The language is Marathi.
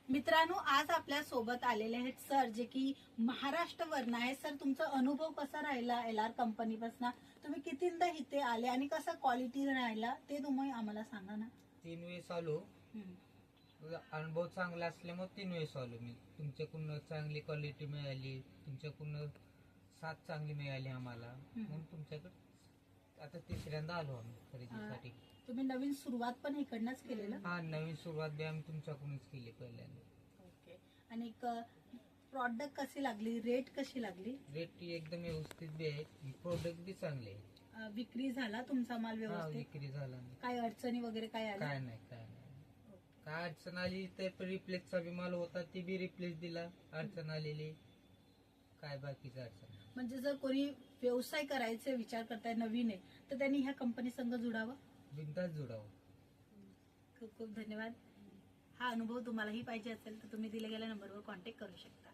मित्रांनो, आज आपल्या सोबत आलेले आहेत सर, जे की महाराष्ट्रवरून आहे. सर, तुमचा अनुभव कसा राहिला LR कंपनीपासून? तुम्ही कितींदा इथे आले आणि कसा क्वालिटी राहिला ते तुम्ही आम्हाला सांगा ना. 3 वेळेस आलो. अनुभव चांगला असल्यामुळे 3 वेळेस आलो मी. तुमच्याकडून चांगली क्वालिटी मिळाली, तुमच्याकडून साथ चांगली मिळाली आम्हाला, म्हणून तुमच्याकडे आता तिसऱ्यांदा आलो आम्ही खरेदीसाठी. तुम्ही नवीन सुरुवात पण इकडनंच केलेलं? हा, नवीन सुरुवात बी आम्ही तुमच्याकडूनच केली पहिल्यांदा. ओके. आणि प्रॉडक्ट कशी लागली, रेट कशी लागली? रेट एकदम व्यवस्थित बी आहे, प्रोडक्ट बी चांगले आहे. विक्री झाला तुमचा माल हा, व्यवस्थित? विक्री झाला नाही. काय अडचणी वगैरे काय आल्या? काय नाही, काय नाही. काय अडचण आली तर रिप्लेसचा बी माल होता, ती बी रिप्लेस दिला. अडचण आलेली काय बाकीचं अडचण नाही. म्हणजे जर कोणी व्यवसाय करायचे विचार करताय, नवीन आहे, तर त्यांनी ह्या कंपनी संग जुडावं? बिनधास्त जोडावं. खूप खूप धन्यवाद. हा अनुभव तुम्हालाही पाहिजे असेल तर तुम्ही दिल्या गेल्या नंबरवर कॉन्टॅक्ट करू शकता.